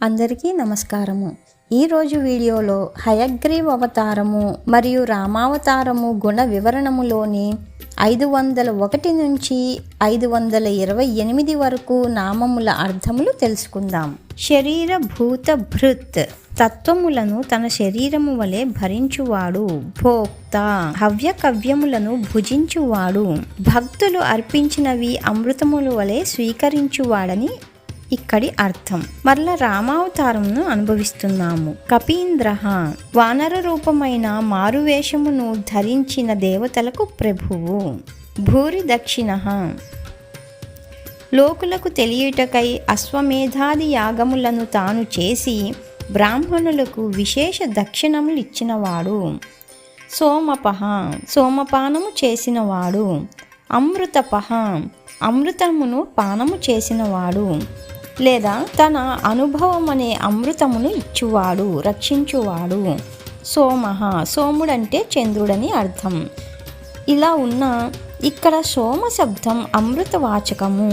అందరికీ నమస్కారము. ఈరోజు వీడియోలో హయగ్రీవ అవతారము మరియు రామావతారము గుణ వివరణములోని 501 నుంచి 528 వరకు నామముల అర్థములు తెలుసుకుందాం. శరీర భూత భృత్ తత్వములను తన శరీరము వలె భరించువాడు, భోక్త హవ్య కవ్యములను భుజించువాడు, భక్తులు అర్పించినవి అమృతముల వలె స్వీకరించువాడని ఇక్కడి అర్థం. మరల రామావతారంను అనుభవిస్తున్నాము. కపీంద్ర వానర రూపమైన మారువేషమును ధరించిన దేవతలకు ప్రభువు. భూరి దక్షిణ లోకులకు తెలియుటకై అశ్వమేధాది యాగములను తాను చేసి బ్రాహ్మణులకు విశేష దక్షిణములు ఇచ్చినవాడు. సోమపహ సోమపానము చేసినవాడు. అమృతపహ అమృతమును పానము చేసినవాడు, లేదా తన అనుభవం అనే అమృతమును ఇచ్చువాడు, రక్షించువాడు. సోమః సోముడంటే చంద్రుడని అర్థం. ఇలా ఉన్న ఇక్కడ సోమ శబ్దం అమృతవాచకము,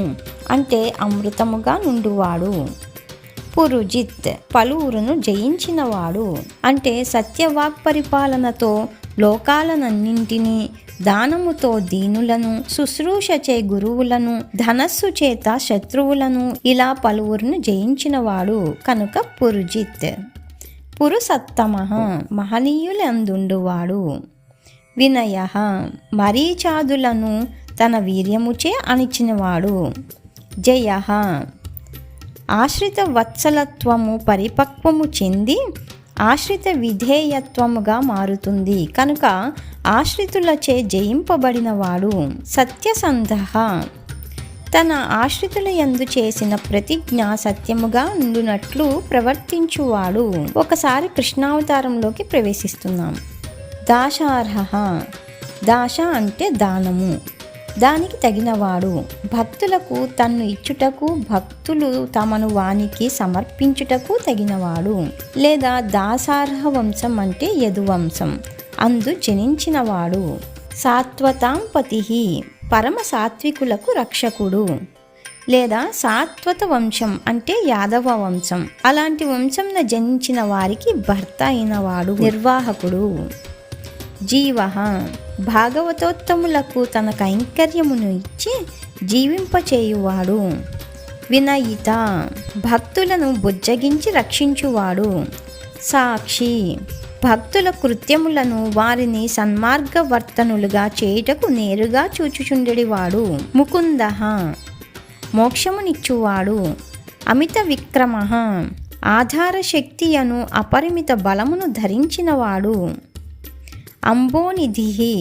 అంటే అమృతముగా నుండువాడు. పురుజిత్ పలువురును జయించినవాడు, అంటే సత్యవాక్ పరిపాలనతో లోకాలనన్నింటినీ, దానముతో దీనులను, శుశ్రూషచే గురువులను, ధనస్సు చేత శత్రువులను ఇలా పలువురును జయించినవాడు కనుక పురుజిత్. పురుసత్తమ మహనీయులందుండువాడు. వినయ మరీచాదులను తన వీర్యముచే అణిచినవాడు. జయ ఆశ్రిత వత్సలత్వము పరిపక్వము చెంది ఆశ్రిత విధేయత్వముగా మారుతుంది కనుక ఆశ్రితులచే జయింపబడినవాడు. సత్యసంధ తన ఆశ్రితుల యందు చేసిన ప్రతిజ్ఞ సత్యముగా ఉండునట్లు ప్రవర్తించువాడు. ఒకసారి కృష్ణావతారంలోకి ప్రవేశిస్తున్నాం. దాశార్హ దాశ అంటే దానము, దానికి తగినవాడు. భక్తులకు తన్ను ఇచ్చుటకు, భక్తులు తమను వానికి సమర్పించుటకు తగినవాడు. లేదా దాసార్హ వంశం అంటే యదువంశం, అందు జనించినవాడు. సాత్వతాం పతి పరమ సాత్వికులకు రక్షకుడు. లేదా సాత్వత వంశం అంటే యాదవ వంశం, అలాంటి వంశంన జనించిన వారికి భర్త అయినవాడు, నిర్వాహకుడు. జీవ భాగవతోత్తములకు తన కైంకర్యమును ఇచ్చి జీవింపచేయువాడు. వినయిత భక్తులను బుజ్జగించి రక్షించువాడు. సాక్షి భక్తుల కృత్యములను వారిని సన్మార్గవర్తనులుగా చేయుటకు నేరుగా చూచుచుండెడివాడు. ముకుంద మోక్షమునిచ్చువాడు. అమిత విక్రమ ఆధారశక్తి అను అపరిమిత బలమును ధరించినవాడు. అంబోనిధి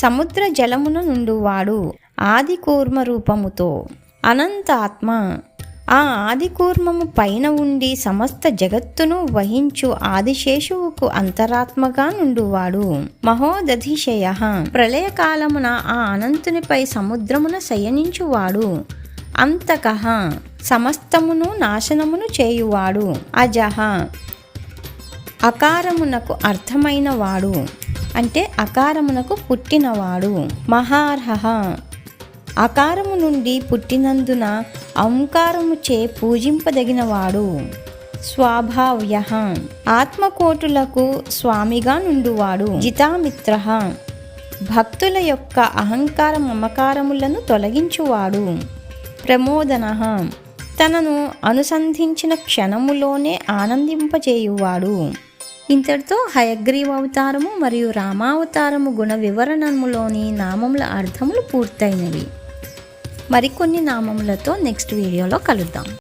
సముద్ర జలమున నుండువాడు ఆది కూర్మ రూపముతో. అనంతాత్మ ఆ ఆది కూర్మము పైన ఉండి సమస్త జగత్తును వహించు ఆదిశేషువుకు అంతరాత్మగా నుండువాడు. మహోదధిశయ ప్రళయకాలమున ఆ అనంతునిపై సముద్రమున శయనించువాడు. అంతకః సమస్తమును నాశనమును చేయువాడు. అజహ అకారమునకు అర్థమైన వాడు, అంటే అకారమునకు పుట్టినవాడు. మహార్హ అకారము నుండి పుట్టినందున ఓంకారముచే పూజింపదగినవాడు. స్వాభావ్య ఆత్మకోటులకు స్వామిగా నుండువాడు. జితామిత్ర భక్తుల యొక్క అహంకార మమకారములను తొలగించువాడు. ప్రమోదన తనను అనుసంధించిన క్షణములోనే ఆనందింపచేయువాడు. ఇంతటితో హయగ్రీవ అవతారము మరియు రామావతారము గుణ వివరణములోని నామముల అర్థములు పూర్తయినవి. మరికొన్ని నామములతో నెక్స్ట్ వీడియోలో కలుద్దాం.